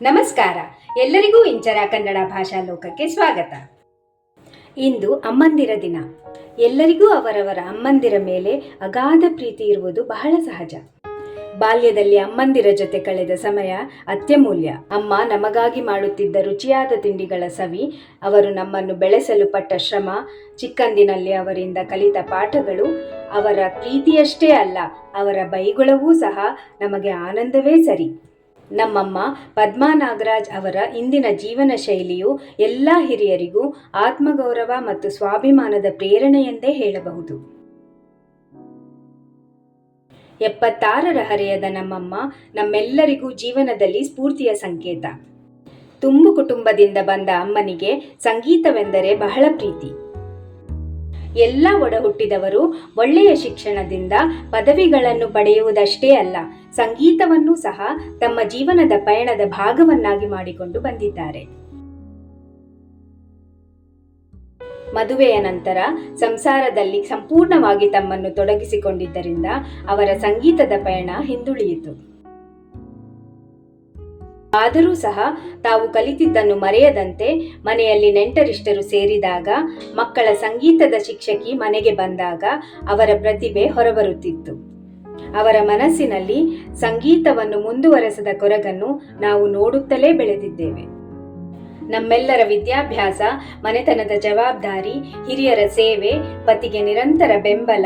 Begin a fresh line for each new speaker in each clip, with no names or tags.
ನಮಸ್ಕಾರ. ಎಲ್ಲರಿಗೂ ಇಂಚರ ಕನ್ನಡ ಭಾಷಾ ಲೋಕಕ್ಕೆ ಸ್ವಾಗತ. ಇಂದು ಅಮ್ಮಂದಿರ ದಿನ. ಎಲ್ಲರಿಗೂ ಅವರವರ ಅಮ್ಮಂದಿರ ಮೇಲೆ ಅಗಾಧ ಪ್ರೀತಿ ಇರುವುದು ಬಹಳ ಸಹಜ. ಬಾಲ್ಯದಲ್ಲಿ ಅಮ್ಮಂದಿರ ಜೊತೆ ಕಳೆದ ಸಮಯ ಅತ್ಯಮೂಲ್ಯ. ಅಮ್ಮ ನಮಗಾಗಿ ಮಾಡುತ್ತಿದ್ದ ರುಚಿಯಾದ ತಿಂಡಿಗಳ ಸವಿ, ಅವರು ನಮ್ಮನ್ನು ಬೆಳೆಸಲು ಪಟ್ಟ ಶ್ರಮ, ಚಿಕ್ಕಂದಿನಲ್ಲಿ ಅವರಿಂದ ಕಲಿತ ಪಾಠಗಳು, ಅವರ ಪ್ರೀತಿಯಷ್ಟೇ ಅಲ್ಲ, ಅವರ ಬೈಗುಳವೂ ಸಹ ನಮಗೆ ಆನಂದವೇ ಸರಿ. ನಮ್ಮಮ್ಮ ಪದ್ಮಾ ನಾಗರಾಜ್ ಅವರ ಇಂದಿನ ಜೀವನ ಶೈಲಿಯು ಎಲ್ಲ ಹಿರಿಯರಿಗೂ ಆತ್ಮಗೌರವ ಮತ್ತು ಸ್ವಾಭಿಮಾನದ ಪ್ರೇರಣೆಯೆಂದೇ ಹೇಳಬಹುದು. 76ರ ಹರೆಯದ ನಮ್ಮಮ್ಮ ನಮ್ಮೆಲ್ಲರಿಗೂ ಜೀವನದಲ್ಲಿ ಸ್ಫೂರ್ತಿಯ ಸಂಕೇತ. ತುಂಬು ಕುಟುಂಬದಿಂದ ಬಂದ ಅಮ್ಮನಿಗೆ ಸಂಗೀತವೆಂದರೆ ಬಹಳ ಪ್ರೀತಿ. ಎಲ್ಲ ಒಡ ಹುಟ್ಟಿದವರು ಒಳ್ಳೆಯ ಶಿಕ್ಷಣದಿಂದ ಪದವಿಗಳನ್ನು ಪಡೆಯುವುದಷ್ಟೇ ಅಲ್ಲ, ಸಂಗೀತವನ್ನು ಸಹ ತಮ್ಮ ಜೀವನದ ಪಯಣದ ಭಾಗವನ್ನಾಗಿ ಮಾಡಿಕೊಂಡು ಬಂದಿದ್ದಾರೆ. ಮದುವೆಯ ನಂತರ ಸಂಸಾರದಲ್ಲಿ ಸಂಪೂರ್ಣವಾಗಿ ತಮ್ಮನ್ನು ತೊಡಗಿಸಿಕೊಂಡಿದ್ದರಿಂದ ಅವರ ಸಂಗೀತದ ಪಯಣ ಹಿಂದುಳಿಯಿತು. ಆದರೂ ಸಹ ತಾವು ಕಲಿತಿದ್ದನ್ನು ಮರೆಯದಂತೆ ಮನೆಯಲ್ಲಿ ನೆಂಟರಿಷ್ಟರು ಸೇರಿದಾಗ, ಮಕ್ಕಳ ಸಂಗೀತದ ಶಿಕ್ಷಕಿ ಮನೆಗೆ ಬಂದಾಗ ಅವರ ಪ್ರತಿಭೆ ಹೊರಬರುತ್ತಿತ್ತು. ಅವರ ಮನಸ್ಸಿನಲ್ಲಿ ಸಂಗೀತವನ್ನು ಮುಂದುವರೆಸದ ಕೊರಗನ್ನು ನಾವು ನೋಡುತ್ತಲೇ ಬೆಳೆದಿದ್ದೇವೆ. ನಮ್ಮೆಲ್ಲರ ವಿದ್ಯಾಭ್ಯಾಸ, ಮನೆತನದ ಜವಾಬ್ದಾರಿ, ಹಿರಿಯರ ಸೇವೆ, ಪತಿಗೆ ನಿರಂತರ ಬೆಂಬಲ,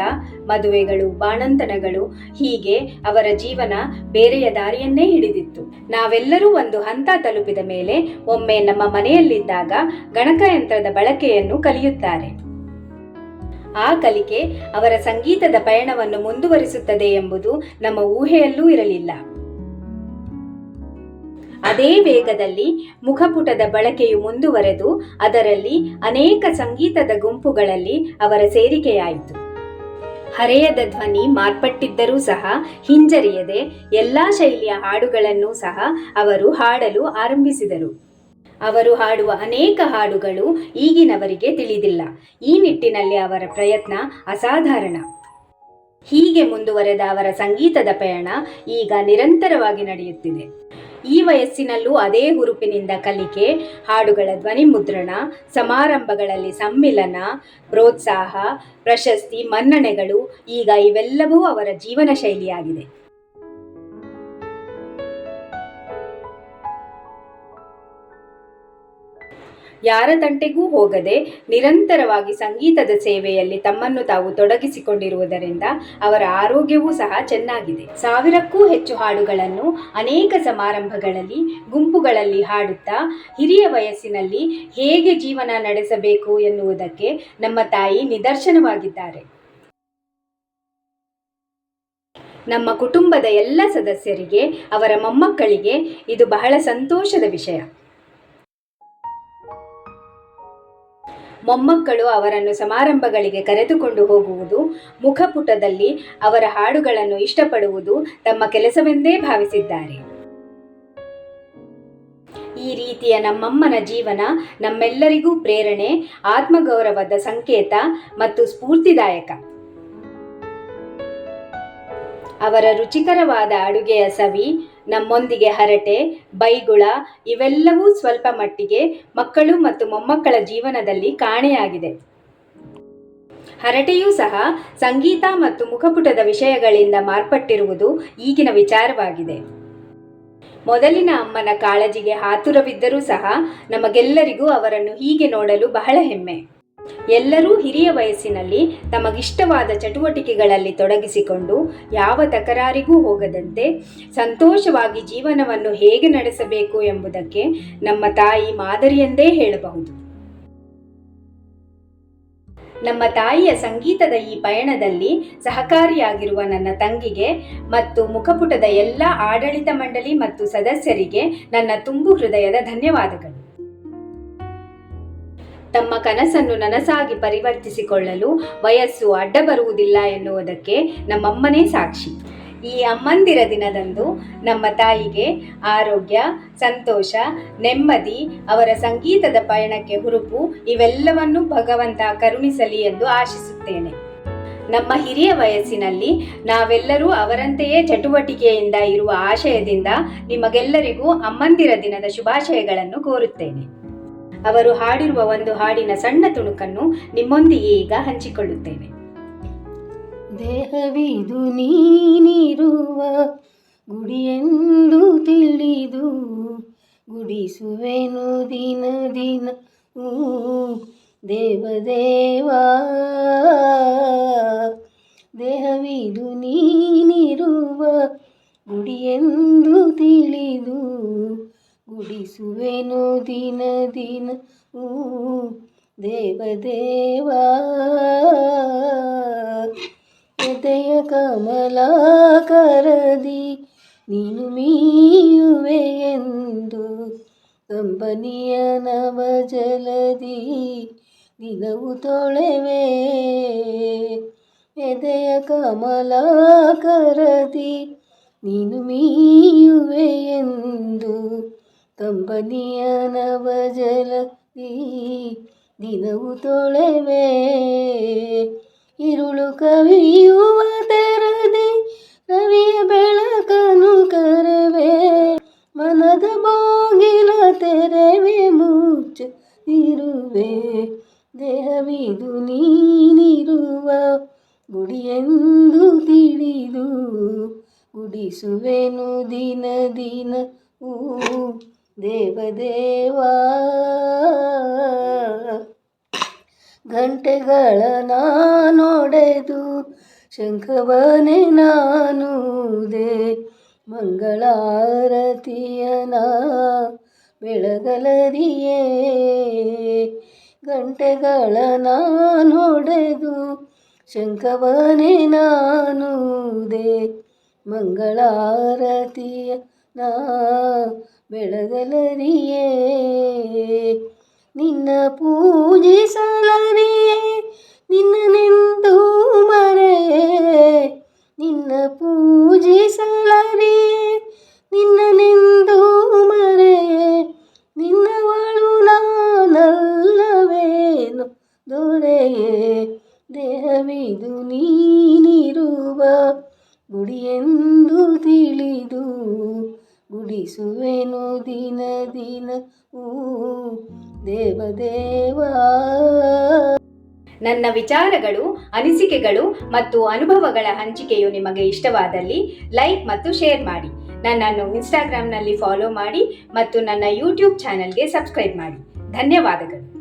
ಮದುವೆಗಳು, ಬಾಣಂತನಗಳು, ಹೀಗೆ ಅವರ ಜೀವನ ಬೇರೆಯ ದಾರಿಯನ್ನೇ ಹಿಡಿದಿತ್ತು. ನಾವೆಲ್ಲರೂ ಒಂದು ಹಂತ ತಲುಪಿದ ಮೇಲೆ ಒಮ್ಮೆ ನಮ್ಮ ಮನೆಯಲ್ಲಿದ್ದಾಗ ಗಣಕಯಂತ್ರದ ಬಳಕೆಯನ್ನು ಕಲಿಯುತ್ತಾರೆ. ಆ ಕಲಿಕೆ ಅವರ ಸಂಗೀತದ ಪಯಣವನ್ನು ಮುಂದುವರಿಸುತ್ತದೆ ಎಂಬುದು ನಮ್ಮ ಊಹೆಯಲ್ಲೂ ಇರಲಿಲ್ಲ. ಅದೇ ವೇಗದಲ್ಲಿ ಮುಖಪುಟದ ಬಳಕೆಯು ಮುಂದುವರೆದು ಅದರಲ್ಲಿ ಅನೇಕ ಸಂಗೀತದ ಗುಂಪುಗಳಲ್ಲಿ ಅವರ ಸೇರಿಕೆಯಾಯಿತು. ಹರೆಯದ ಧ್ವನಿ ಮಾರ್ಪಟ್ಟಿದ್ದರೂ ಸಹ ಹಿಂಜರಿಯದೆ ಎಲ್ಲಾ ಶೈಲಿಯ ಹಾಡುಗಳನ್ನು ಸಹ ಅವರು ಹಾಡಲು ಆರಂಭಿಸಿದರು. ಅವರು ಹಾಡುವ ಅನೇಕ ಹಾಡುಗಳು ಈಗಿನವರಿಗೆ ತಿಳಿದಿಲ್ಲ. ಈ ನಿಟ್ಟಿನಲ್ಲಿ ಅವರ ಪ್ರಯತ್ನ ಅಸಾಧಾರಣ. ಹೀಗೆ ಮುಂದುವರೆದ ಅವರ ಸಂಗೀತದ ಪಯಣ ಈಗ ನಿರಂತರವಾಗಿ ನಡೆಯುತ್ತಿದೆ. ಈ ವಯಸ್ಸಿನಲ್ಲೂ ಅದೇ ಹುರುಪಿನಿಂದ ಕಲಿಕೆ, ಹಾಡುಗಳ ಧ್ವನಿ ಮುದ್ರಣ, ಸಮಾರಂಭಗಳಲ್ಲಿ ಸಮ್ಮಿಲನ, ಪ್ರೋತ್ಸಾಹ, ಪ್ರಶಸ್ತಿ, ಮನ್ನಣೆಗಳು, ಈಗ ಇವೆಲ್ಲವೂ ಅವರ ಜೀವನ ಶೈಲಿಯಾಗಿದೆ. ಯಾರ ತಂಟೆಗೂ ಹೋಗದೆ ನಿರಂತರವಾಗಿ ಸಂಗೀತದ ಸೇವೆಯಲ್ಲಿ ತಮ್ಮನ್ನು ತಾವು ತೊಡಗಿಸಿಕೊಂಡಿರುವುದರಿಂದ ಅವರ ಆರೋಗ್ಯವೂ ಸಹ ಚೆನ್ನಾಗಿದೆ. 1000ಕ್ಕೂ ಹೆಚ್ಚು ಹಾಡುಗಳನ್ನು ಅನೇಕ ಸಮಾರಂಭಗಳಲ್ಲಿ, ಗುಂಪುಗಳಲ್ಲಿ ಹಾಡುತ್ತಾ ಹಿರಿಯ ವಯಸ್ಸಿನಲ್ಲಿ ಹೇಗೆ ಜೀವನ ನಡೆಸಬೇಕು ಎನ್ನುವುದಕ್ಕೆ ನಮ್ಮ ತಾಯಿ ನಿದರ್ಶನವಾಗಿದ್ದಾರೆ. ನಮ್ಮ ಕುಟುಂಬದ ಎಲ್ಲ ಸದಸ್ಯರಿಗೆ, ಅವರ ಮೊಮ್ಮಕ್ಕಳಿಗೆ ಇದು ಬಹಳ ಸಂತೋಷದ ವಿಷಯ. ಮೊಮ್ಮಕ್ಕಳು ಅವರನ್ನು ಸಮಾರಂಭಗಳಿಗೆ ಕರೆದುಕೊಂಡು ಹೋಗುವುದು, ಮುಖಪುಟದಲ್ಲಿ ಅವರ ಹಾಡುಗಳನ್ನು ಇಷ್ಟಪಡುವುದು ತಮ್ಮ ಕೆಲಸವೆಂದೇ ಭಾವಿಸಿದ್ದಾರೆ. ಈ ರೀತಿಯ ನಮ್ಮಮ್ಮನ ಜೀವನ ನಮ್ಮೆಲ್ಲರಿಗೂ ಪ್ರೇರಣೆ, ಆತ್ಮಗೌರವದ ಸಂಕೇತ ಮತ್ತು ಸ್ಫೂರ್ತಿದಾಯಕ. ಅವರ ರುಚಿಕರವಾದ ಅಡುಗೆಯ ಸವಿ, ನಮ್ಮೊಂದಿಗೆ ಹರಟೆ, ಬೈಗುಳ ಇವೆಲ್ಲವೂ ಸ್ವಲ್ಪ ಮಟ್ಟಿಗೆ ಮಕ್ಕಳು ಮತ್ತು ಮೊಮ್ಮಕ್ಕಳ ಜೀವನದಲ್ಲಿ ಕಾಣೆಯಾಗಿದೆ. ಹರಟೆಯೂ ಸಹ ಸಂಗೀತ ಮತ್ತು ಮುಖಪುಟದ ವಿಷಯಗಳಿಂದ ಮಾರ್ಪಟ್ಟಿರುವುದು ಈಗಿನ ವಿಚಾರವಾಗಿದೆ. ಮೊದಲಿನ ಅಮ್ಮನ ಕಾಳಜಿಗೆ ಆತುರವಿದ್ದರೂ ಸಹ ನಮಗೆಲ್ಲರಿಗೂ ಅವರನ್ನು ಹೀಗೆ ನೋಡಲು ಬಹಳ ಹೆಮ್ಮೆ. ಎಲ್ಲರೂ ಹಿರಿಯ ವಯಸ್ಸಿನಲ್ಲಿ ತಮಗಿಷ್ಟವಾದ ಚಟುವಟಿಕೆಗಳಲ್ಲಿ ತೊಡಗಿಸಿಕೊಂಡು ಯಾವ ತಕರಾರಿಗೂ ಹೋಗದಂತೆ ಸಂತೋಷವಾಗಿ ಜೀವನವನ್ನು ಹೇಗೆ ನಡೆಸಬೇಕು ಎಂಬುದಕ್ಕೆ ನಮ್ಮ ತಾಯಿ ಮಾದರಿಯೆಂದೇ ಹೇಳಬಹುದು. ನಮ್ಮ ತಾಯಿಯ ಸಂಗೀತದ ಈ ಪಯಣದಲ್ಲಿ ಸಹಕಾರಿಯಾಗಿರುವ ನನ್ನ ತಂಗಿಗೆ ಮತ್ತು ಮುಖಪುಟದ ಎಲ್ಲ ಆಡಳಿತ ಮಂಡಳಿ ಮತ್ತು ಸದಸ್ಯರಿಗೆ ನನ್ನ ತುಂಬು ಹೃದಯದ ಧನ್ಯವಾದಗಳು. ತಮ್ಮ ಕನಸನ್ನು ನನಸಾಗಿ ಪರಿವರ್ತಿಸಿಕೊಳ್ಳಲು ವಯಸ್ಸು ಅಡ್ಡ ಬರುವುದಿಲ್ಲ ಎನ್ನುವುದಕ್ಕೆ ನಮ್ಮಮ್ಮನೇ ಸಾಕ್ಷಿ. ಈ ಅಮ್ಮಂದಿರ ದಿನದಂದು ನಮ್ಮ ತಾಯಿಗೆ ಆರೋಗ್ಯ, ಸಂತೋಷ, ನೆಮ್ಮದಿ, ಅವರ ಸಂಗೀತದ ಪಯಣಕ್ಕೆ ಹುರುಪು ಇವೆಲ್ಲವನ್ನೂ ಭಗವಂತ ಕರುಣಿಸಲಿ ಎಂದು ಆಶಿಸುತ್ತೇನೆ. ನಮ್ಮ ಹಿರಿಯ ವಯಸ್ಸಿನಲ್ಲಿ ನಾವೆಲ್ಲರೂ ಅವರಂತೆಯೇ ಚಟುವಟಿಕೆಯಿಂದ ಇರುವ ಆಶಯದಿಂದ ನಿಮಗೆಲ್ಲರಿಗೂ ಅಮ್ಮಂದಿರ ದಿನದ ಶುಭಾಶಯಗಳನ್ನು ಕೋರುತ್ತೇನೆ. ಅವರು ಹಾಡಿರುವ ಒಂದು ಹಾಡಿನ ಸಣ್ಣ ತುಣುಕನ್ನು ನಿಮ್ಮೊಂದಿಗೆ ಈಗ ಹಂಚಿಕೊಳ್ಳುತ್ತೇನೆ.
ದೇಹವಿದು ನೀನಿರುವ ಗುಡಿಯೆಂದು ತಿಳಿದು ಗುಡಿಸುವೆನು ದಿನ ದಿನ ದೇವದೇವ. ದೇಹವಿದು ನೀನಿರುವ ಗುಡಿಯೆಂದು ತಿಳಿದು ಗುಡಿಸುವೆನು ದಿನ ದಿನ ದೇವದೇವ. ಎದೆಯ ಕಮಲಾಕರದಿ ನೀನು ಮೀಯುವೆ ಎಂದು ಕಂಬನಿಯ ನವ ಜಲದಿ ದಿನವು ತೊಳೆವೆ. ಎದೆಯ ಕಮಲಾಕರದಿ ನೀನು ಮೀಯುವೆ ಎಂದು ಕಂಬನಿಯ ನವ ಜಲದಿ ದಿನವು ತೊಳೆವೆ. ಇರುಳು ಕವಿಯುವ ತೆರದಿ ರವಿಯ ಬೆಳಕನು ಕರೆವೆ. ಮನದ ಬಾಗಿಲ ತೆರೆವೆ ಮುಚ್ಚಿರುವೆ. ದೇಹವಿದು ನೀನಿರುವ ಗುಡಿಯೆಂದು ತಿಳಿದು ಗುಡಿಸುವೆನು ದಿನ ದಿನ ದೇವದೇವ. ಗಂಟೆಗಳ ನಾನೊಡೆದು ಶಂಖವನೆ ನಾನುದೆ ಮಂಗಳಾರತಿಯನ ಬೆಳಗಲರಿಯೇ. ಗಂಟೆಗಳ ನಾನೊಡೆದು ಶಂಖವನೆ ನಾನುದೆ ಮಂಗಳಾರತಿಯನ ಬೆಳಗಲರಿಯೇ. ನಿನ್ನ ಪೂಜಿಸಲರಿಯೇ ನಿನ್ನನೆಂದು ಮರೆಯೇ. ನಿನ್ನ ಪೂಜಿಸಲರಿಯೇ ನಿನ್ನನೆಂದು ಮರೆಯೇ. ನಿನ್ನವಳು ನಾನಲ್ಲವೇನು ದೊರೆಯೇ. ದೇಹವಿದು ನೀನಿರುವ ಗುಡಿಯೆಂದು ತಿಳಿದು ಗುಡಿಸುವೆನು ದಿನ ದಿನ ದೇವದೇವ.
ನನ್ನ ವಿಚಾರಗಳು, ಅನಿಸಿಕೆಗಳು ಮತ್ತು ಅನುಭವಗಳ ಹಂಚಿಕೆಯು ನಿಮಗೆ ಇಷ್ಟವಾದಲ್ಲಿ ಲೈಕ್ ಮತ್ತು ಶೇರ್ ಮಾಡಿ. ನನ್ನನ್ನು ಇನ್ಸ್ಟಾಗ್ರಾಮ್ನಲ್ಲಿ ಫಾಲೋ ಮಾಡಿ ಮತ್ತು ನನ್ನ ಯೂಟ್ಯೂಬ್ ಚಾನೆಲ್ಗೆ ಸಬ್ಸ್ಕ್ರೈಬ್ ಮಾಡಿ. ಧನ್ಯವಾದಗಳು.